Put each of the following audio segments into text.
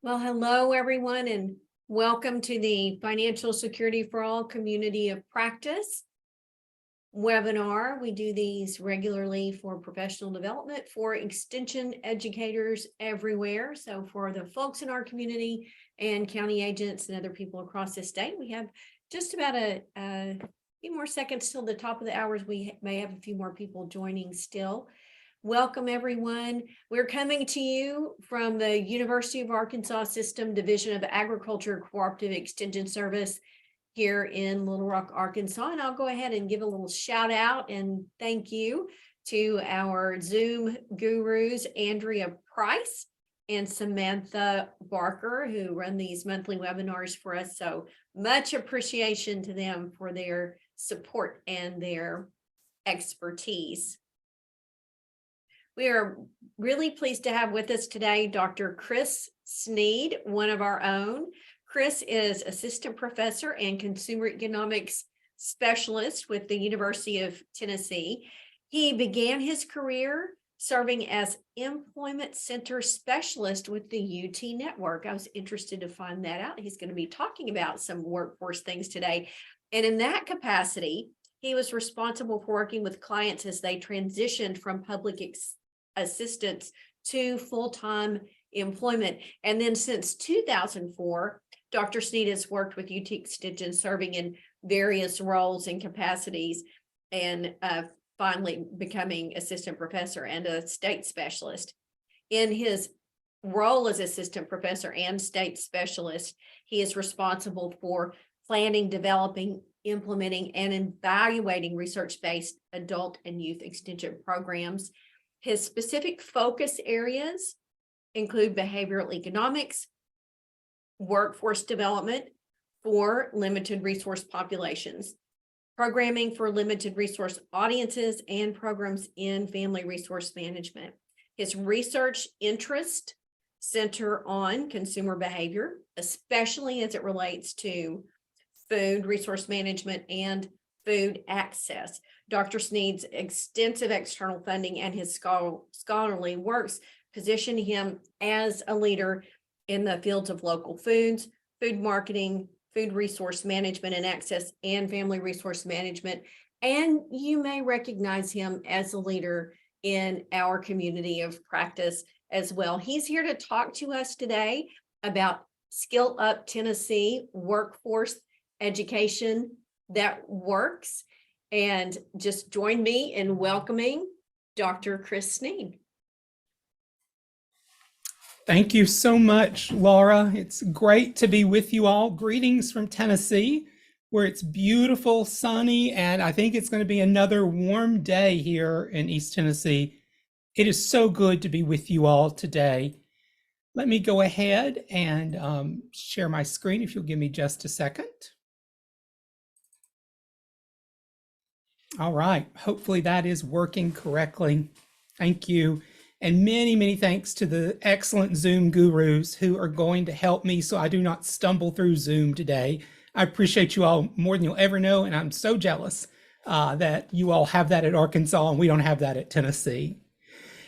Well, hello, everyone, and welcome to the Financial Security for All Community of Practice webinar. We do these regularly for professional development for extension educators everywhere. So for the folks in our community and county agents and other people across the state, we have just about a few more seconds till the top of the hours. We may have a few more people joining still. Welcome, everyone. We're coming to you from the University of Arkansas System Division of Agriculture Cooperative Extension Service here in Little Rock, Arkansas. And I'll go ahead and give a little shout out and thank you to our Zoom gurus, Andrea Price and Samantha Barker, who run these monthly webinars for us. So much appreciation to them for their support and their expertise. We are really pleased to have with us today Dr. Chris Sneed, one of our own. Chris is assistant professor and consumer economics specialist with the University of Tennessee. He began his career serving as employment center specialist with the UT network. I was interested to find that out. He's going to be talking about some workforce things today. And in that capacity, he was responsible for working with clients as they transitioned from public assistance to full-time employment. And then since 2004, Dr. Sneed has worked with UT Extension, serving in various roles and capacities, and finally becoming assistant professor and a state specialist. In his role as assistant professor and state specialist, he is responsible for planning, developing, implementing, and evaluating research-based adult and youth extension programs. His specific focus areas include behavioral economics, workforce development for limited resource populations, programming for limited resource audiences, and programs in family resource management. His research interests center on consumer behavior, especially as it relates to food resource management and food access. Dr. Sneed's extensive external funding and his scholarly works position him as a leader in the fields of local foods, food marketing, food resource management and access, and family resource management. And you may recognize him as a leader in our community of practice as well. He's here to talk to us today about Skill Up Tennessee workforce education that works. And just join me in welcoming Dr. Chris Sneed. Thank you so much, Laura. It's great to be with you all. Greetings from Tennessee, where it's beautiful, sunny, and I think it's going to be another warm day here in East Tennessee. It is so good to be with you all today. Let me go ahead and share my screen if you'll give me just a second. All right, hopefully that is working correctly. Thank you. And many, many thanks to the excellent Zoom gurus who are going to help me so I do not stumble through Zoom today. I appreciate you all more than you'll ever know, and I'm so jealous that you all have that at Arkansas and we don't have that at Tennessee.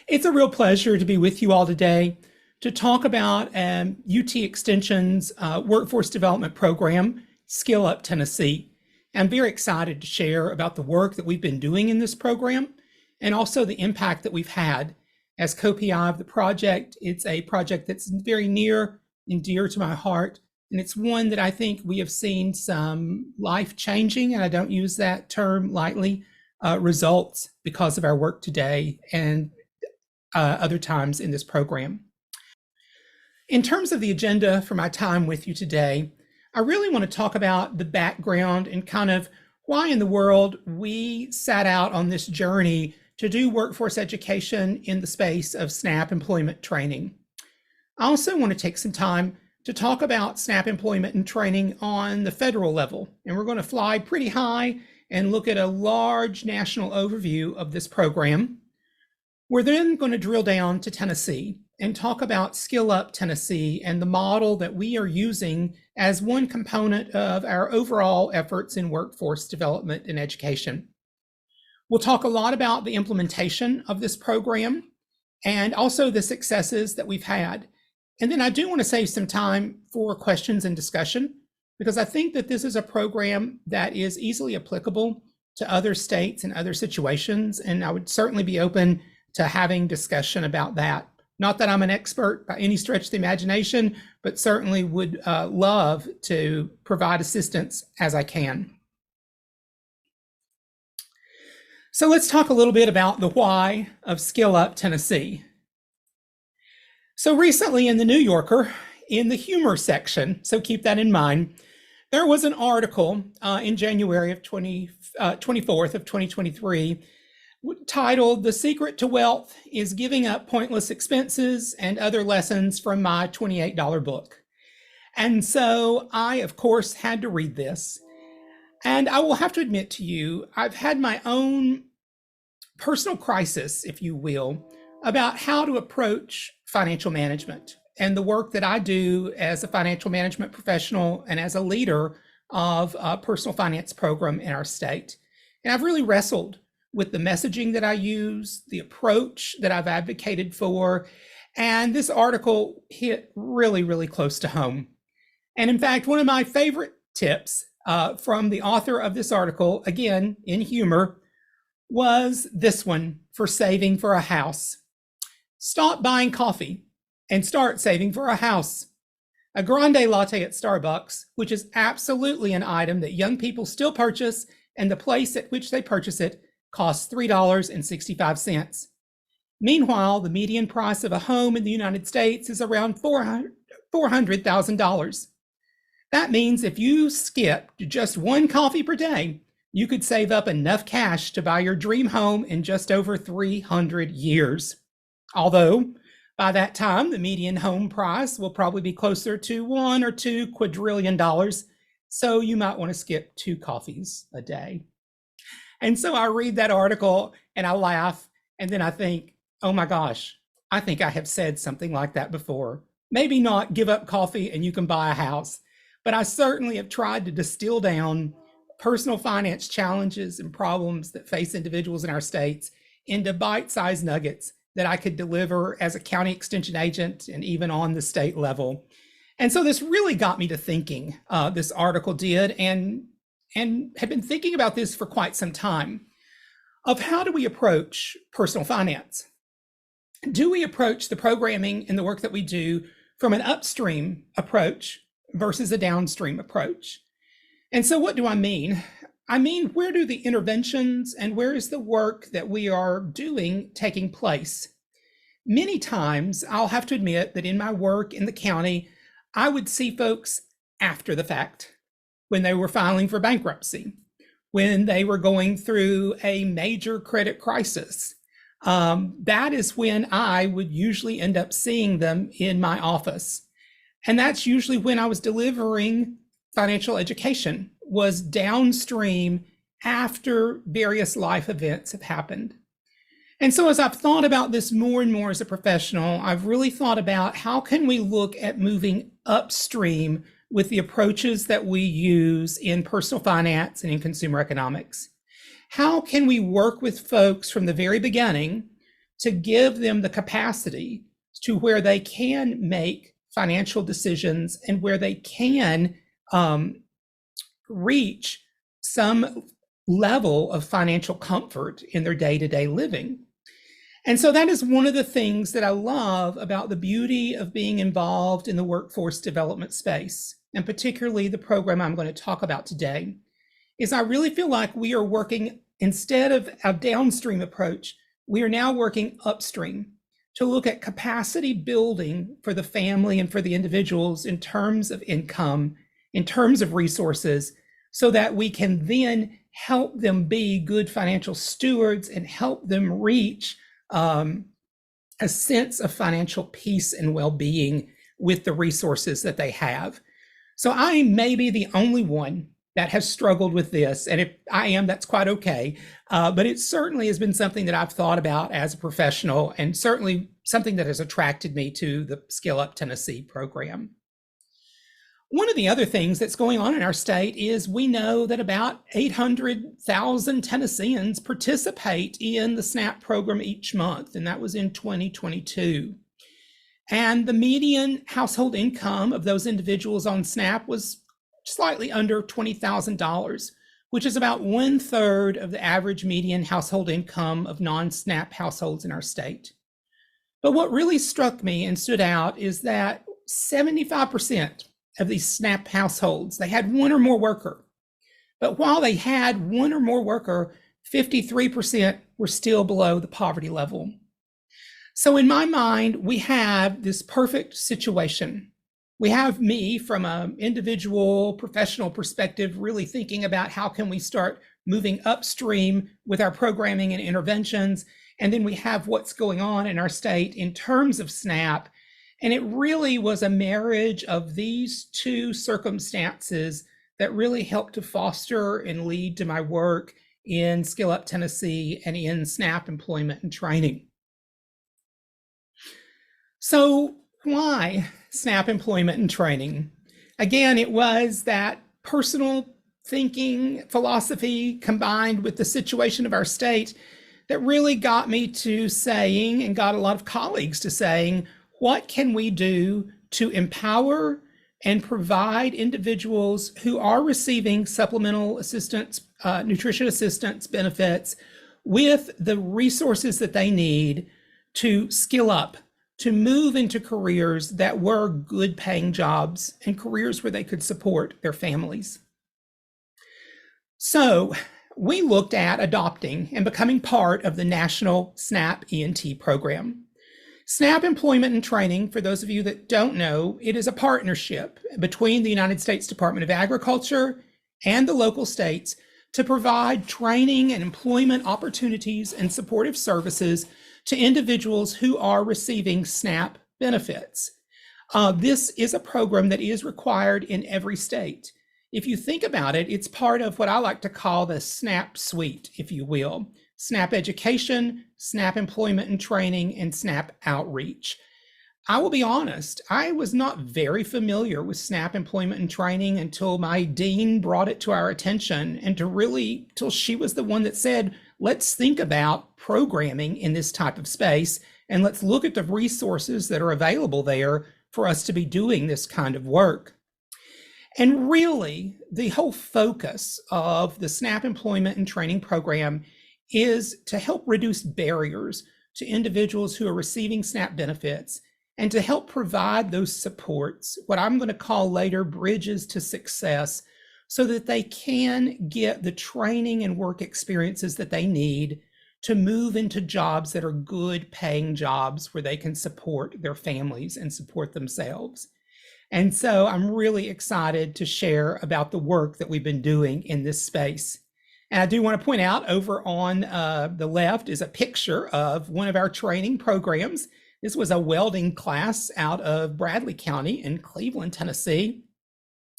It's a real pleasure to be with you all today to talk about UT Extension's workforce development program, Skill Up Tennessee. I'm very excited to share about the work that we've been doing in this program and also the impact that we've had as co-PI of the project. It's a project that's very near and dear to my heart, and it's one that I think we have seen some life-changing, and I don't use that term lightly, results because of our work today and other times in this program. In terms of the agenda for my time with you today, I really want to talk about the background and kind of why in the world we set out on this journey to do workforce education in the space of SNAP employment training. I also want to take some time to talk about SNAP employment and training on the federal level. And we're going to fly pretty high and look at a large national overview of this program. We're then going to drill down to Tennessee and talk about Skill Up Tennessee and the model that we are using as one component of our overall efforts in workforce development and education. We'll talk a lot about the implementation of this program and also the successes that we've had. And then I do want to save some time for questions and discussion, because I think that this is a program that is easily applicable to other states and other situations. And I would certainly be open to having discussion about that. Not that I'm an expert by any stretch of the imagination, but certainly would love to provide assistance as I can. So let's talk a little bit about the why of Skill Up Tennessee. So recently in the New Yorker, in the humor section, so keep that in mind, there was an article in January of 24th of 2023 titled "The Secret to Wealth is Giving Up Pointless Expenses and Other Lessons from My $28 Book." And so I, of course, had to read this. And I will have to admit to you, I've had my own personal crisis, if you will, about how to approach financial management and the work that I do as a financial management professional and as a leader of a personal finance program in our state. And I've really wrestled with the messaging that I use, the approach that I've advocated for, and this article hit really, really close to home. And in fact, one of my favorite tips from the author of this article, again, in humor, was this one for saving for a house. Stop buying coffee and start saving for a house. A grande latte at Starbucks, which is absolutely an item that young people still purchase, and the place at which they purchase it costs $3.65. Meanwhile, the median price of a home in the United States is around $400,000. That means if you skip to just one coffee per day, you could save up enough cash to buy your dream home in just over 300 years. Although, by that time, the median home price will probably be closer to $1 or $2 quadrillion, so you might want to skip 2 coffees a day. And so I read that article and I laugh, and then I think, oh my gosh, I think I have said something like that before. Maybe not give up coffee and you can buy a house, but I certainly have tried to distill down personal finance challenges and problems that face individuals in our states into bite-sized nuggets that I could deliver as a county extension agent and even on the state level. And so this really got me to thinking, this article did, and had been thinking about this for quite some time, of how do we approach personal finance? Do we approach the programming and the work that we do from an upstream approach versus a downstream approach? And so what do I mean? I mean, where do the interventions and where is the work that we are doing taking place? Many times, I'll have to admit that in my work in the county, I would see folks after the fact, when they were filing for bankruptcy, when they were going through a major credit crisis. That is when I would usually end up seeing them in my office. And that's usually when I was delivering financial education, was downstream after various life events have happened. And so as I've thought about this more and more as a professional, I've really thought about how can we look at moving upstream with the approaches that we use in personal finance and in consumer economics. How can we work with folks from the very beginning to give them the capacity to where they can make financial decisions and where they can reach some level of financial comfort in their day-to-day living? And so that is one of the things that I love about the beauty of being involved in the workforce development space, and particularly the program I'm going to talk about today, is I really feel like we are working, instead of a downstream approach, we are now working upstream to look at capacity building for the family and for the individuals in terms of income, in terms of resources, so that we can then help them be good financial stewards and help them reach a sense of financial peace and well-being with the resources that they have. So I may be the only one that has struggled with this, and if I am, that's quite okay. But it certainly has been something that I've thought about as a professional, and certainly something that has attracted me to the Skill Up Tennessee program. One of the other things that's going on in our state is we know that about 800,000 Tennesseans participate in the SNAP program each month, and that was in 2022. And the median household income of those individuals on SNAP was slightly under $20,000, which is about 1/3 of the average median household income of non-SNAP households in our state. But what really struck me and stood out is that 75% of these SNAP households, they had one or more worker. But while they had one or more worker, 53% were still below the poverty level. So in my mind, we have this perfect situation. We have me from an individual professional perspective, really thinking about how can we start moving upstream with our programming and interventions. And then we have what's going on in our state in terms of SNAP. And it really was a marriage of these two circumstances that really helped to foster and lead to my work in Skill Up Tennessee and in SNAP employment and training. So why SNAP employment and training? Again, it was that personal thinking philosophy combined with the situation of our state that really got me to saying, and got a lot of colleagues to saying, what can we do to empower and provide individuals who are receiving supplemental assistance, nutrition assistance benefits with the resources that they need to skill up, to move into careers that were good paying jobs and careers where they could support their families. So we looked at adopting and becoming part of the National SNAP ENT program. SNAP employment and training, for those of you that don't know, it is a partnership between the United States Department of Agriculture and the local states to provide training and employment opportunities and supportive services to individuals who are receiving SNAP benefits. This is a program that is required in every state. If you think about it, it's part of what I like to call the SNAP suite, if you will. SNAP education, SNAP employment and training, and SNAP outreach. I will be honest, I was not very familiar with SNAP employment and training until my dean brought it to our attention, and till she was the one that said, let's think about programming in this type of space, and let's look at the resources that are available there for us to be doing this kind of work. And really, the whole focus of the SNAP employment and training program is to help reduce barriers to individuals who are receiving SNAP benefits and to help provide those supports, what I'm going to call later bridges to success, so that they can get the training and work experiences that they need to move into jobs that are good paying jobs where they can support their families and support themselves. And so I'm really excited to share about the work that we've been doing in this space. And I do want to point out over on the left is a picture of one of our training programs. This was a welding class out of Bradley County in Cleveland, Tennessee,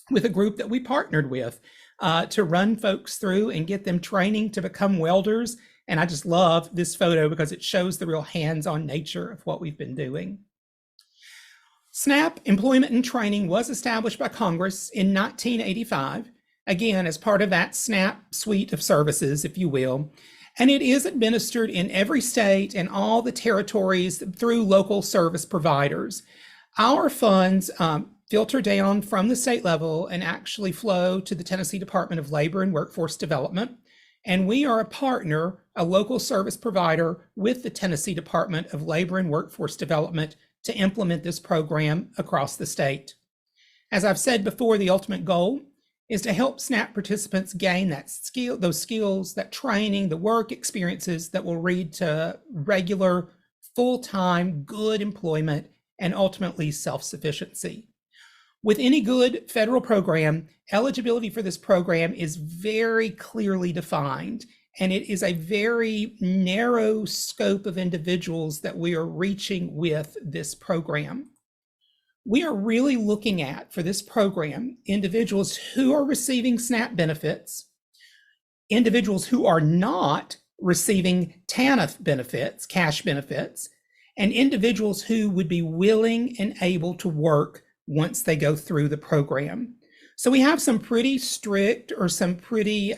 with a group that we partnered with to run folks through and get them training to become welders. And I just love this photo because it shows the real hands-on nature of what we've been doing. SNAP employment and training was established by Congress in 1985, again, as part of that SNAP suite of services, if you will. And it is administered in every state and all the territories through local service providers. Our funds filter down from the state level and actually flow to the Tennessee Department of Labor and Workforce Development. And we are a partner, a local service provider with the Tennessee Department of Labor and Workforce Development to implement this program across the state. As I've said before, the ultimate goal is to help SNAP participants gain those skills, that training, the work experiences that will lead to regular, full-time, good employment, and ultimately self-sufficiency. With any good federal program, eligibility for this program is very clearly defined, and it is a very narrow scope of individuals that we are reaching with this program. We are really looking at, for this program, individuals who are receiving SNAP benefits, individuals who are not receiving TANF benefits, cash benefits, and individuals who would be willing and able to work once they go through the program. So we have some pretty strict or some pretty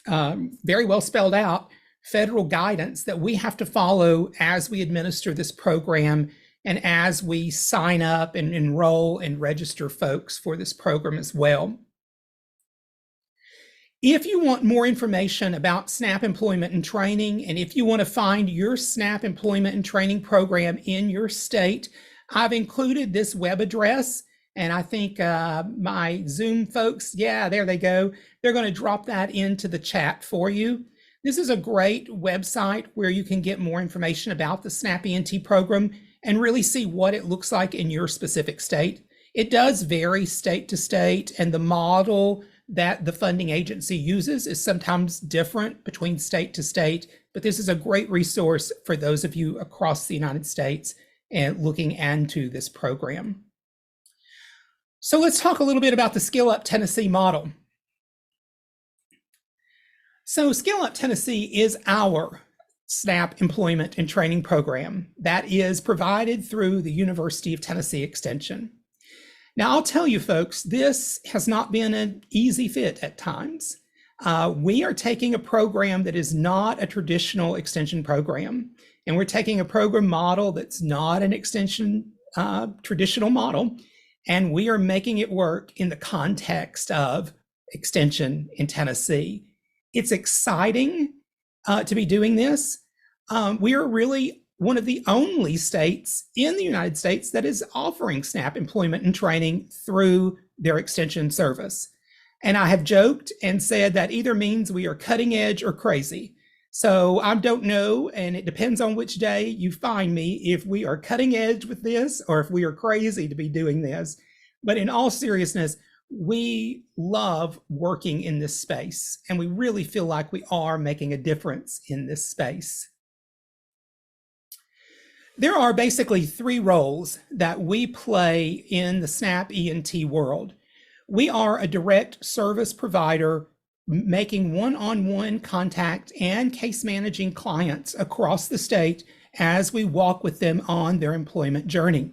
very well spelled out federal guidance that we have to follow as we administer this program and as we sign up and enroll and register folks for this program as well. If you want more information about SNAP employment and training, and if you want to find your SNAP employment and training program in your state, I've included this web address, and I think my Zoom folks, yeah, there they go. They're going to drop that into the chat for you. This is a great website where you can get more information about the SNAP ENT program and really see what it looks like in your specific state. It does vary state to state, and the model that the funding agency uses is sometimes different between state to state, but this is a great resource for those of you across the United States and looking into this program. So let's talk a little bit about the Skill Up Tennessee model. So Skill Up Tennessee is our SNAP employment and training program that is provided through the University of Tennessee Extension. Now, I'll tell you folks, this has not been an easy fit at times. We are taking a program that is not a traditional extension program, and we're taking a program model that's not an extension traditional model, and we are making it work in the context of extension in Tennessee. It's exciting to be doing this. We are really one of the only states in the United States that is offering SNAP employment and training through their extension service. And I have joked and said that either means we are cutting edge or crazy. So I don't know, and it depends on which day you find me, if we are cutting edge with this or if we are crazy to be doing this. But in all seriousness, we love working in this space, and we really feel like we are making a difference in this space. There are basically three roles that we play in the SNAP ENT world. We are a direct service provider making one-on-one contact and case managing clients across the state as we walk with them on their employment journey.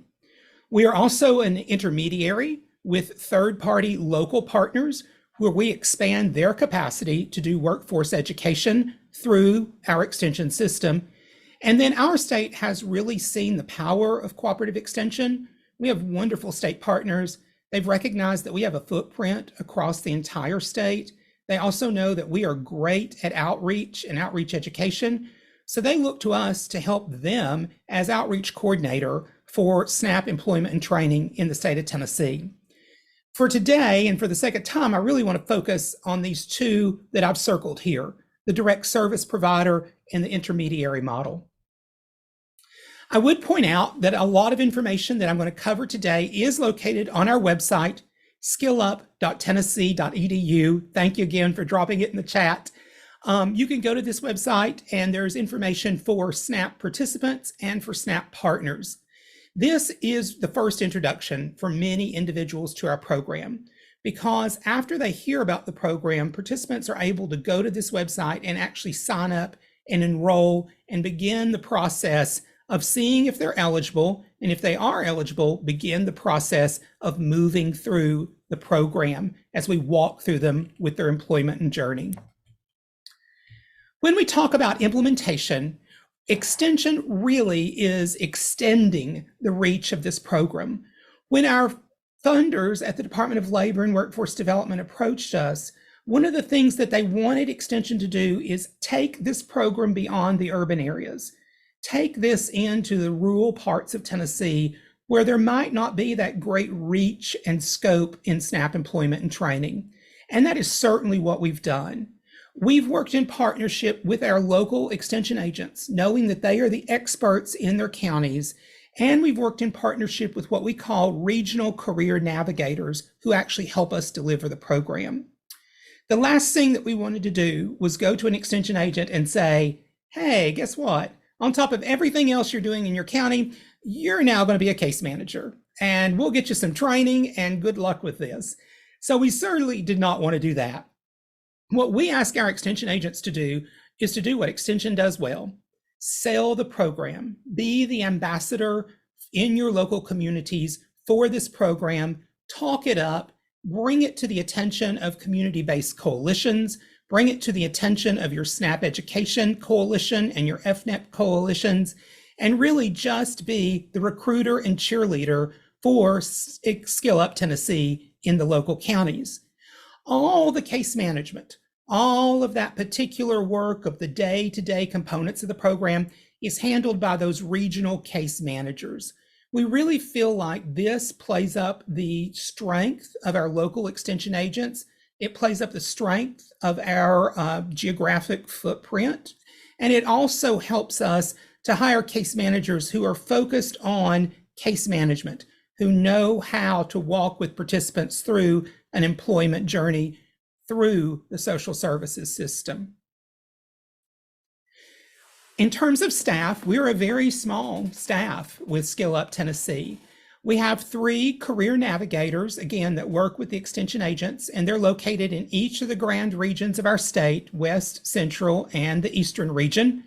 We are also an intermediary with third-party local partners where we expand their capacity to do workforce education through our extension system. And then our state has really seen the power of cooperative extension. We have wonderful state partners. They've recognized that we have a footprint across the entire state. They also know that we are great at outreach and outreach education. So they look to us to help them as outreach coordinator for SNAP employment and training in the state of Tennessee. For today, and for the second time, I really want to focus on these two that I've circled here, the direct service provider and the intermediary model. I would point out that a lot of information that I'm going to cover today is located on our website, skillup.tennessee.edu. Thank you again for dropping it in the chat. You can go to this website and there's information for SNAP participants and for SNAP partners. This is the first introduction for many individuals to our program, because after they hear about the program, participants are able to go to this website and actually sign up and enroll and begin the process of seeing if they're eligible, and if they are eligible, begin the process of moving through the program as we walk through them with their employment and journey. When we talk about implementation, extension really is extending the reach of this program. When our funders at the Department of Labor and Workforce Development approached us, one of the things that they wanted extension to do is take this program beyond the urban areas. Take this into the rural parts of Tennessee where there might not be that great reach and scope in SNAP employment and training. And that is certainly what we've done. We've worked in partnership with our local extension agents, knowing that they are the experts in their counties. And we've worked in partnership with what we call regional career navigators who actually help us deliver the program. The last thing that we wanted to do was go to an extension agent and say, hey, guess what? On top of everything else you're doing in your county, you're now going to be a case manager, and we'll get you some training and good luck with this. So we certainly did not want to do that. What we ask our extension agents to do is to do what extension does well: sell the program, be the ambassador in your local communities for this program, talk it up, bring it to the attention of community-based coalitions, bring it to the attention of your SNAP Education Coalition and your FNEP coalitions, and really just be the recruiter and cheerleader for Skill Up Tennessee in the local counties. All the case management, all of that particular work of the day-to-day components of the program is handled by those regional case managers. We really feel like this plays up the strength of our local extension agents. It plays up the strength of our geographic footprint. And it also helps us to hire case managers who are focused on case management, who know how to walk with participants through an employment journey through the social services system. In terms of staff, we're a very small staff with Skill Up Tennessee. We have 3 career navigators, again, that work with the extension agents, and they're located in each of the grand regions of our state, West, Central, and the Eastern region.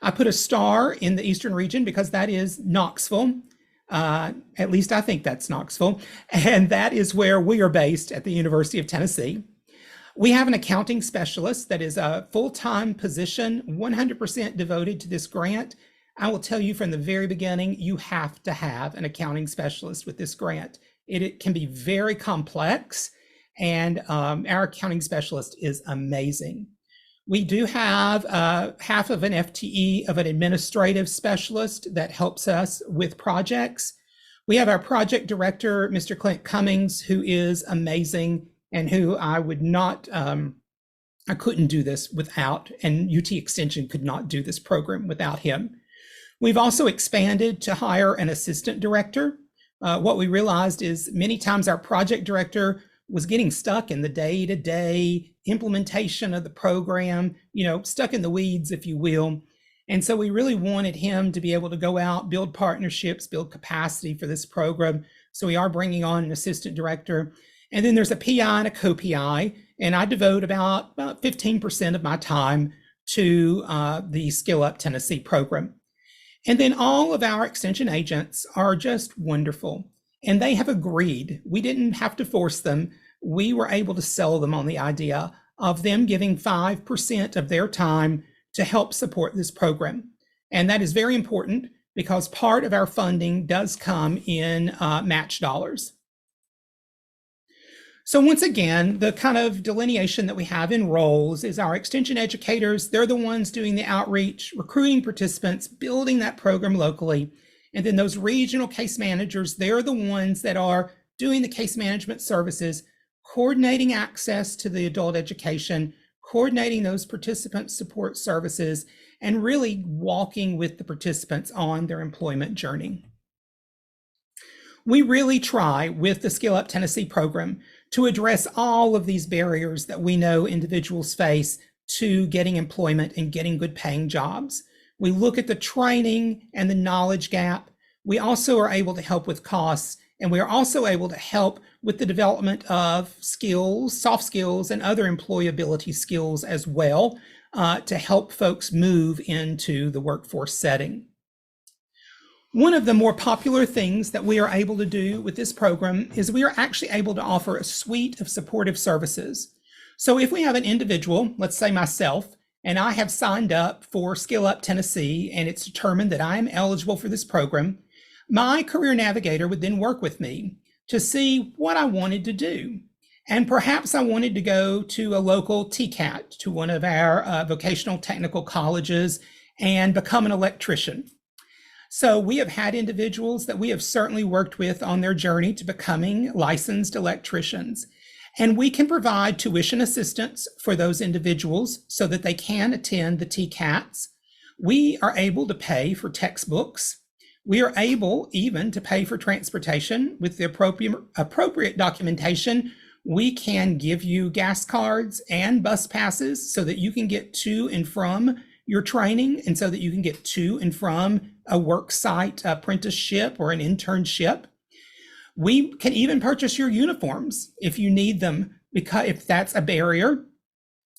I put a star in the Eastern region because that is Knoxville. At least I think that's Knoxville. And that is where we are based at the University of Tennessee. We have an accounting specialist that is a full-time position, 100% devoted to this grant. I will tell you from the very beginning, you have to have an accounting specialist with this grant. It can be very complex, and our accounting specialist is amazing. We do have half of an FTE of an administrative specialist that helps us with projects. We have our project director, Mr. Clint Cummings, who is amazing and who I would not, I couldn't do this without, and UT Extension could not do this program without him. We've also expanded to hire an assistant director. What we realized is many times our project director was getting stuck in the day-to-day implementation of the program, stuck in the weeds, if you will. And so we really wanted him to be able to go out, build partnerships, build capacity for this program. So we are bringing on an assistant director. And then there's a PI and a co-PI, and I devote about 15% of my time to the Skill Up Tennessee program. And then all of our extension agents are just wonderful. And they have agreed. We didn't have to force them. We were able to sell them on the idea of them giving 5% of their time to help support this program. And that is very important because part of our funding does come in match dollars. So once again, the kind of delineation that we have in roles is our extension educators. They're the ones doing the outreach, recruiting participants, building that program locally. And then those regional case managers, they're the ones that are doing the case management services, coordinating access to the adult education, coordinating those participant support services, and really walking with the participants on their employment journey. We really try with the Skill Up Tennessee program to address all of these barriers that we know individuals face to getting employment and getting good paying jobs. We look at the training and the knowledge gap. We also are able to help with costs, and we are also able to help with the development of skills, soft skills, and other employability skills as well to help folks move into the workforce setting. One of the more popular things that we are able to do with this program is we are actually able to offer a suite of supportive services. So if we have an individual, let's say myself, and I have signed up for Skill Up Tennessee, and it's determined that I am eligible for this program, my career navigator would then work with me to see what I wanted to do. And perhaps I wanted to go to a local TCAT, to one of our vocational technical colleges, and become an electrician. So we have had individuals that we have certainly worked with on their journey to becoming licensed electricians. And we can provide tuition assistance for those individuals so that they can attend the TCATs. We are able to pay for textbooks. We are able even to pay for transportation with the appropriate documentation. We can give you gas cards and bus passes so that you can get to and from your training, and so that you can get to and from a work site apprenticeship or an internship. We can even purchase your uniforms if you need them, because if that's a barrier.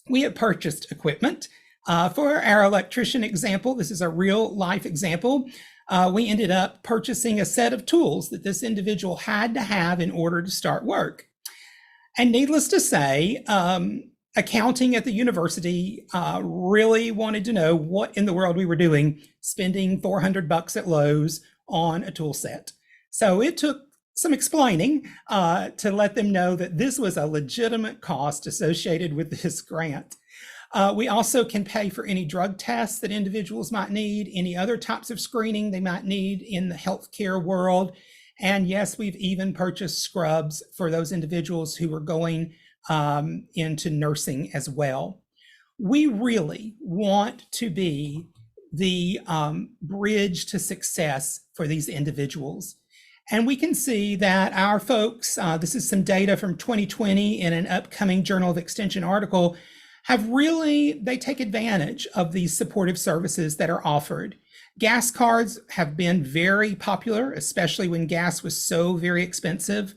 We have purchased equipment. For our electrician example, this is a real life example. We ended up purchasing a set of tools that this individual had to have in order to start work. And needless to say, accounting at the university really wanted to know what in the world we were doing, spending $400 at Lowe's on a tool set. So it took some explaining to let them know that this was a legitimate cost associated with this grant. We also can pay for any drug tests that individuals might need, any other types of screening they might need in the healthcare world. And yes, we've even purchased scrubs for those individuals who are going into nursing as well. We really want to be the bridge to success for these individuals. And we can see that our folks, this is some data from 2020 in an upcoming Journal of Extension article, they take advantage of these supportive services that are offered. Gas cards have been very popular, especially when gas was so very expensive.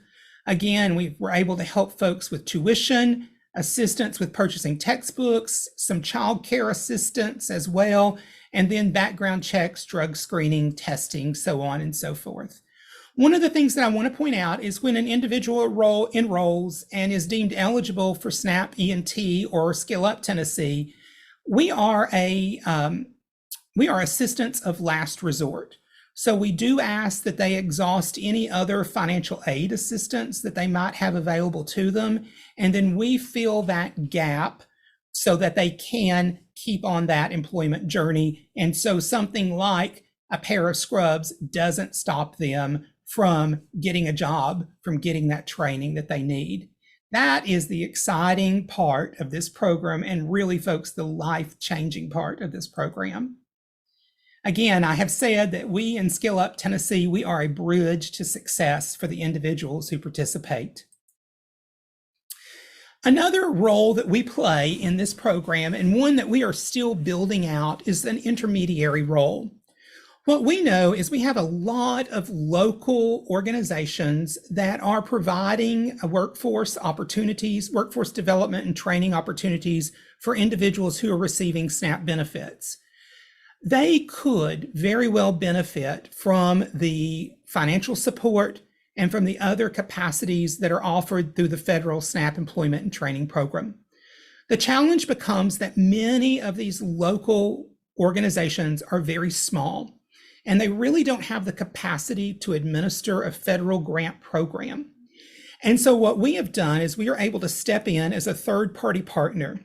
Again, we were able to help folks with tuition, assistance with purchasing textbooks, some child care assistance as well, and then background checks, drug screening, testing, so on and so forth. One of the things that I want to point out is when an individual enrolls and is deemed eligible for SNAP ENT or Skill Up Tennessee, we are assistance of last resort. So we do ask that they exhaust any other financial aid assistance that they might have available to them, and then we fill that gap so that they can keep on that employment journey. And so something like a pair of scrubs doesn't stop them from getting a job, from getting that training that they need. That is the exciting part of this program, and really, folks, the life-changing part of this program. Again, I have said that we in Skill Up Tennessee, we are a bridge to success for the individuals who participate. Another role that we play in this program, and one that we are still building out, is an intermediary role. What we know is we have a lot of local organizations that are providing workforce opportunities, workforce development and training opportunities for individuals who are receiving SNAP benefits. They could very well benefit from the financial support and from the other capacities that are offered through the federal SNAP employment and training program. The challenge becomes that many of these local organizations are very small, and they really don't have the capacity to administer a federal grant program. And so what we have done is we are able to step in as a third-party partner.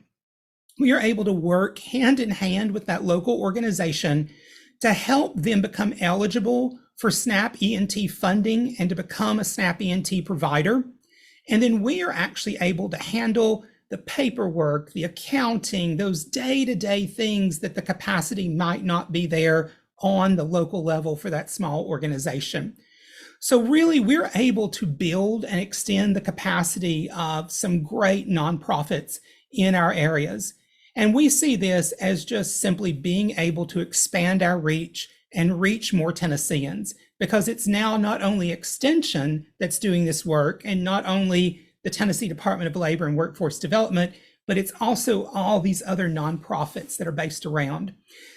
We are able to work hand in hand with that local organization to help them become eligible for SNAP ENT funding and to become a SNAP ENT provider. And then we are actually able to handle the paperwork, the accounting, those day-to-day things that the capacity might not be there on the local level for that small organization. So really, we're able to build and extend the capacity of some great nonprofits in our areas. And we see this as just simply being able to expand our reach and reach more Tennesseans, because it's now not only Extension that's doing this work, and not only the Tennessee Department of Labor and Workforce Development, but it's also all these other nonprofits that are based around.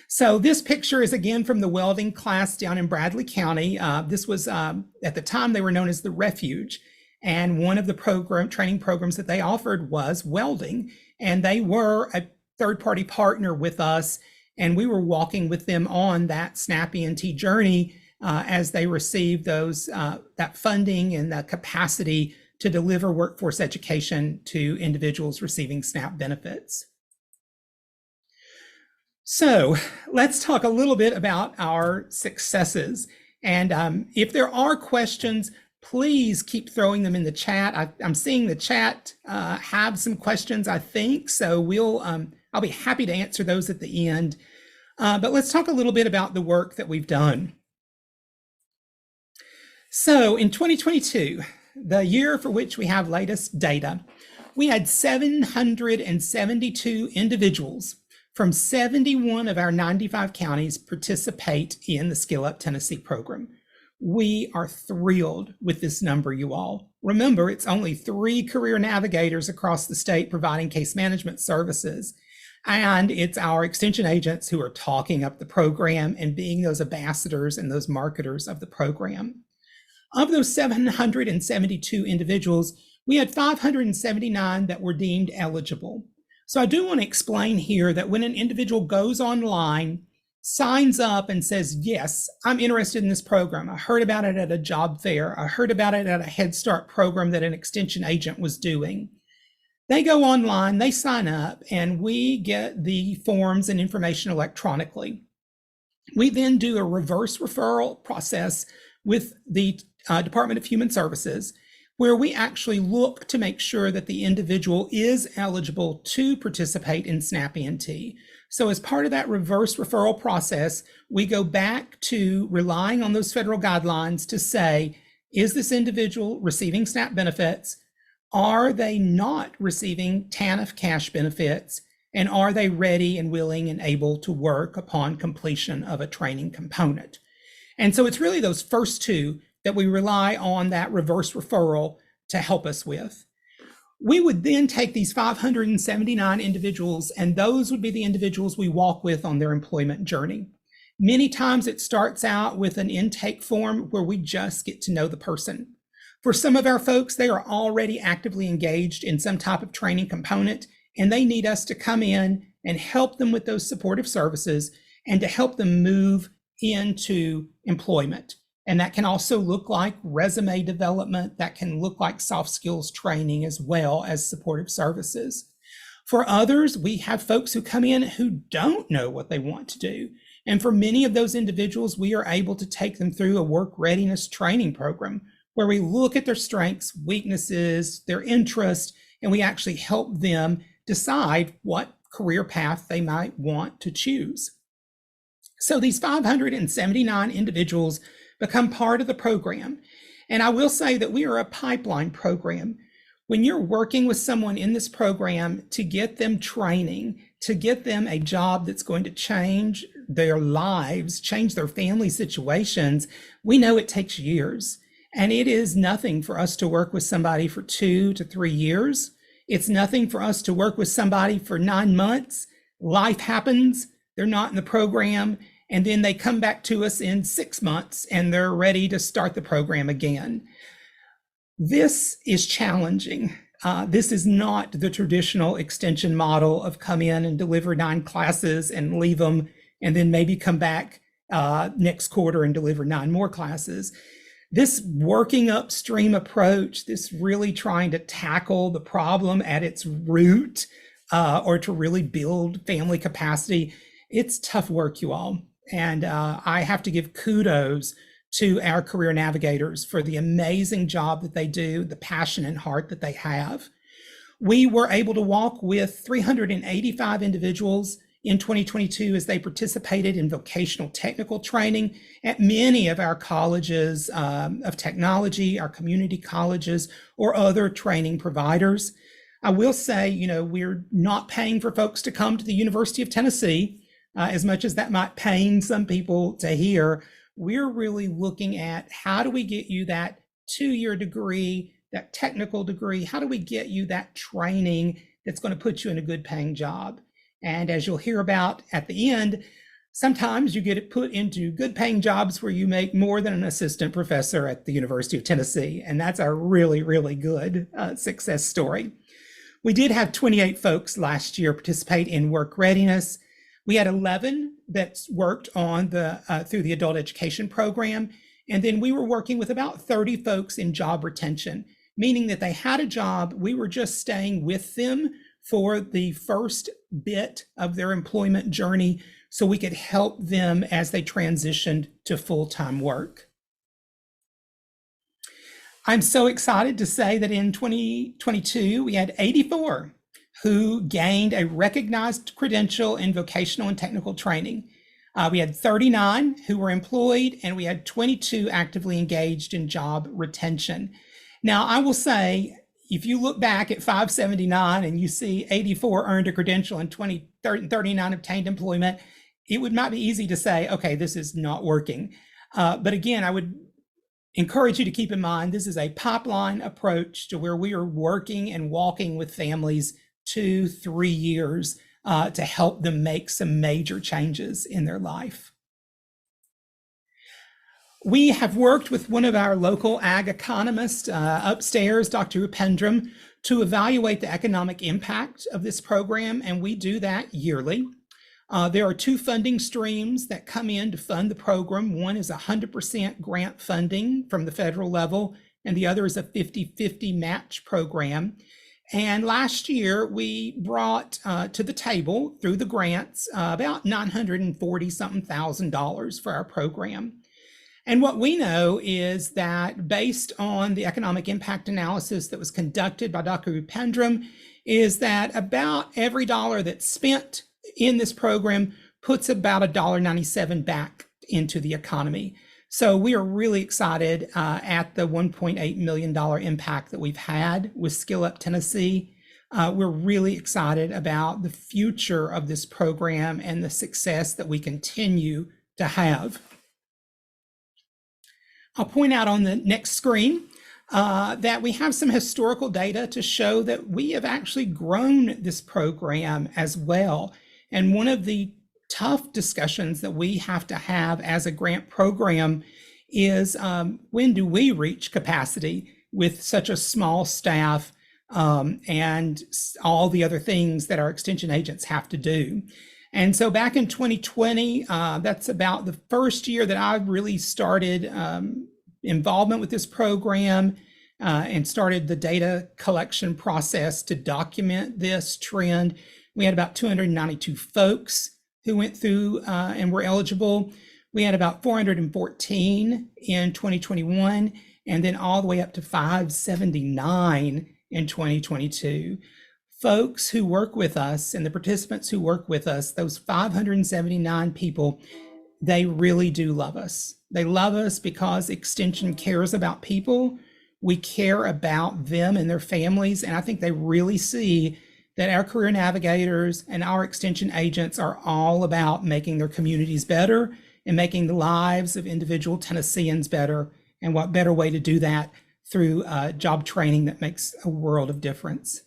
So this picture is again from the welding class down in Bradley County. This was, at the time, they were known as the Refuge. And one of the training programs that they offered was welding. And they were a third-party partner with us. And we were walking with them on that SNAP ENT journey as they received that funding and the capacity to deliver workforce education to individuals receiving SNAP benefits. So let's talk a little bit about our successes. And if there are questions, please keep throwing them in the chat. I'm seeing the chat have some questions, I think. So I'll be happy to answer those at the end. But let's talk a little bit about the work that we've done. So in 2022, the year for which we have latest data, we had 772 individuals from 71 of our 95 counties participate in the Skill Up Tennessee program. We are thrilled with this number, you all. Remember, it's only 3 career navigators across the state providing case management services. And it's our extension agents who are talking up the program and being those ambassadors and those marketers of the program. Of those 772 individuals, we had 579 that were deemed eligible. So I do want to explain here that when an individual goes online, signs up and says, yes, I'm interested in this program. I heard about it at a job fair. I heard about it at a Head Start program that an extension agent was doing. They go online, they sign up, and we get the forms and information electronically. We then do a reverse referral process with the Department of Human Services, where we actually look to make sure that the individual is eligible to participate in SNAP-ENT. So as part of that reverse referral process, we go back to relying on those federal guidelines to say, is this individual receiving SNAP benefits? Are they not receiving TANF cash benefits? And are they ready and willing and able to work upon completion of a training component? And so it's really those first two that we rely on that reverse referral to help us with. We would then take these 579 individuals, and those would be the individuals we walk with on their employment journey. Many times it starts out with an intake form where we just get to know the person. For some of our folks, they are already actively engaged in some type of training component, and they need us to come in and help them with those supportive services and to help them move into employment. And that can also look like resume development. That can look like soft skills training as well as supportive services. For others, we have folks who come in who don't know what they want to do. And for many of those individuals, we are able to take them through a work readiness training program where we look at their strengths, weaknesses, their interests, and we actually help them decide what career path they might want to choose. So these 579 individuals become part of the program. And I will say that we are a pipeline program. When you're working with someone in this program to get them training, to get them a job that's going to change their lives, change their family situations, we know it takes years. And it is nothing for us to work with somebody for 2 to 3 years. It's nothing for us to work with somebody for 9 months. Life happens, they're not in the program, and then they come back to us in 6 months and they're ready to start the program again. This is challenging. This is not the traditional extension model of come in and deliver 9 classes and leave them and then maybe come back next quarter and deliver 9 more classes. This working upstream approach, this really trying to tackle the problem at its root or to really build family capacity, it's tough work, you all. And I have to give kudos to our career navigators for the amazing job that they do, the passion and heart that they have. We were able to walk with 385 individuals in 2022 as they participated in vocational technical training at many of our colleges of technology, our community colleges, or other training providers. I will say, we're not paying for folks to come to the University of Tennessee, as much as that might pain some people to hear. We're really looking at how do we get you that 2-year degree, that technical degree? How do we get you that training that's going to put you in a good paying job? And as you'll hear about at the end, sometimes you get it put into good paying jobs where you make more than an assistant professor at the University of Tennessee. And that's a really, really good success story. We did have 28 folks last year participate in work readiness. We had 11 that worked on through the adult education program. And then we were working with about 30 folks in job retention, meaning that they had a job. We were just staying with them for the first bit of their employment journey so we could help them as they transitioned to full-time work. I'm so excited to say that in 2022, we had 84 who gained a recognized credential in vocational and technical training. We had 39 who were employed, and we had 22 actively engaged in job retention. Now, I will say, if you look back at 579 and you see 84 earned a credential and 39 obtained employment, it might be easy to say, okay, this is not working. But again, I would encourage you to keep in mind, this is a pipeline approach to where we are working and walking with families 2-3 years to help them make some major changes in their life. We have worked with one of our local ag economists upstairs, Dr. Upendram, to evaluate the economic impact of this program, and we do that yearly. There are two funding streams that come in to fund the program. One is 100% grant funding from the federal level, and the other is a 50-50 match program. And last year, we brought to the table through the grants about $940-something thousand for our program. And what we know is that based on the economic impact analysis that was conducted by Dr. Upendram, is that about every dollar that's spent in this program puts about $1.97 back into the economy. So we are really excited at the $1.8 million impact that we've had with Skill Up Tennessee. We're really excited about the future of this program and the success that we continue to have. I'll point out on the next screen that we have some historical data to show that we have actually grown this program as well. And one of the tough discussions that we have to have as a grant program is when do we reach capacity with such a small staff and all the other things that our extension agents have to do. And so back in 2020, that's about the first year that I really started involvement with this program and started the data collection process to document this trend. We had about 292 folks who went through and were eligible. We had about 414 in 2021, and then all the way up to 579 in 2022. Folks who work with us and the participants who work with us, those 579 people, they really do love us. They love us because Extension cares about people. We care about them and their families, and I think they really see that our career navigators and our extension agents are all about making their communities better and making the lives of individual Tennesseans better. And what better way to do that through job training that makes a world of difference.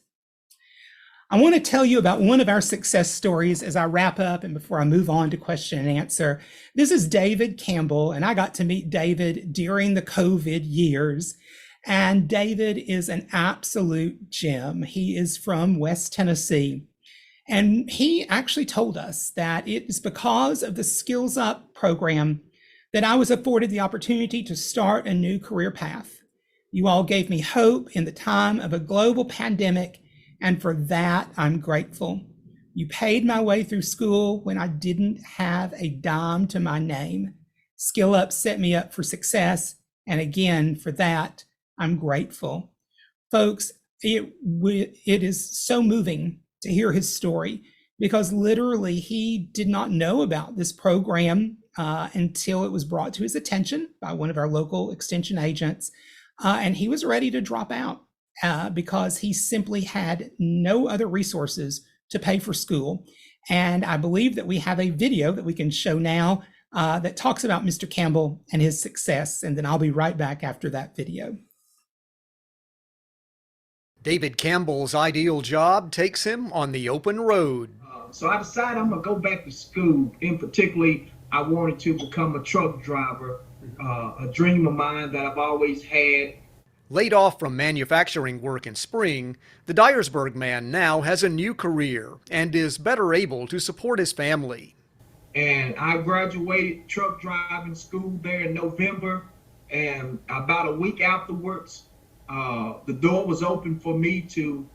I want to tell you about one of our success stories as I wrap up and before I move on to question and answer. This is David Campbell, and I got to meet David during the COVID years. And David is an absolute gem. He is from West Tennessee. And he actually told us that it is because of the Skills Up program that I was afforded the opportunity to start a new career path. You all gave me hope in the time of a global pandemic, and for that, I'm grateful. You paid my way through school when I didn't have a dime to my name. Skill Up set me up for success, and again, for that, I'm grateful. Folks, it is so moving to hear his story because literally he did not know about this program until it was brought to his attention by one of our local extension agents, and he was ready to drop out because he simply had no other resources to pay for school. And I believe that we have a video that we can show now that talks about Mr. Campbell and his success, and then I'll be right back after that video. David Campbell's ideal job takes him on the open road. So I decided I'm gonna go back to school. In particularly, I wanted to become a truck driver, a dream of mine that I've always had. Laid off from manufacturing work in spring, the Dyersburg man now has a new career and is better able to support his family. And I graduated truck driving school there in November, and about a week afterwards, the door was open for me to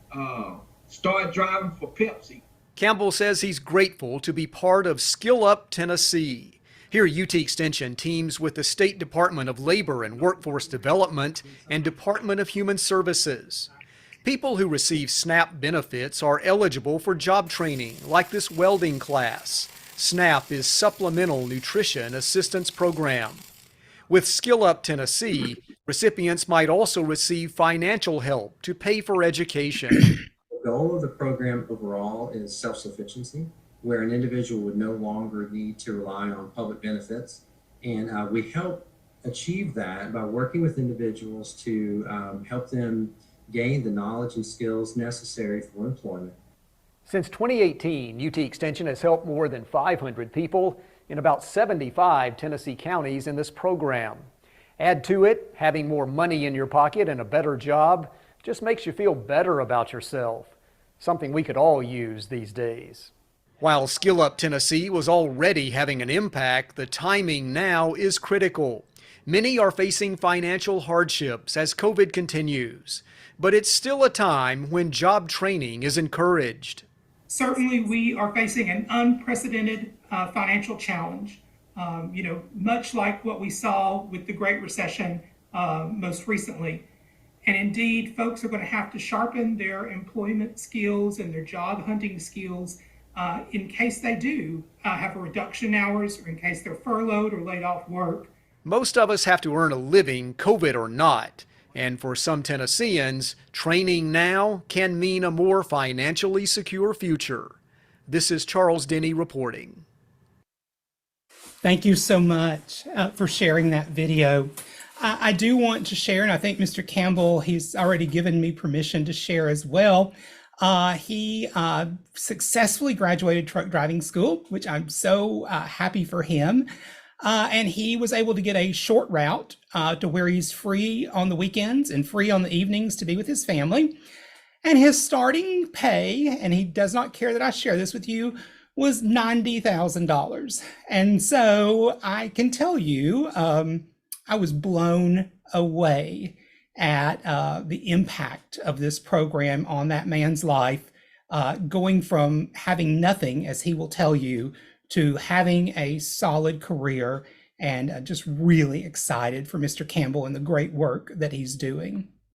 start driving for Pepsi. Campbell says he's grateful to be part of Skill Up Tennessee. Here, UT Extension teams with the State Department of Labor and Workforce Development and Department of Human Services. People who receive SNAP benefits are eligible for job training, like this welding class. SNAP is Supplemental Nutrition Assistance Program. With Skill Up Tennessee, recipients might also receive financial help to pay for education. The goal of the program overall is self-sufficiency, where an individual would no longer need to rely on public benefits. And we help achieve that by working with individuals to help them gain the knowledge and skills necessary for employment. Since 2018, UT Extension has helped more than 500 people in about 75 Tennessee counties in this program. Add to it, having more money in your pocket and a better job just makes you feel better about yourself, something we could all use these days. While Skill Up Tennessee was already having an impact, the timing now is critical. Many are facing financial hardships as COVID continues, but it's still a time when job training is encouraged. Certainly, we are facing an unprecedented financial challenge, much like what we saw with the Great Recession most recently. And indeed, folks are going to have to sharpen their employment skills and their job hunting skills in case they do have a reduction in hours or in case they're furloughed or laid off work. Most of us have to earn a living, COVID or not. And for some Tennesseans, training now can mean a more financially secure future. This is Charles Denny reporting. Thank you so much for sharing that video. I do want to share, and I think Mr. Campbell, he's already given me permission to share as well. He successfully graduated truck driving school, which I'm so happy for him. And he was able to get a short route to where he's free on the weekends and free on the evenings to be with his family. And his starting pay, and he does not care that I share this with you, was $90,000. And so I can tell you, I was blown away at the impact of this program on that man's life, going from having nothing, as he will tell you, to having a solid career, and just really excited for Mr. Campbell and the great work that he's doing.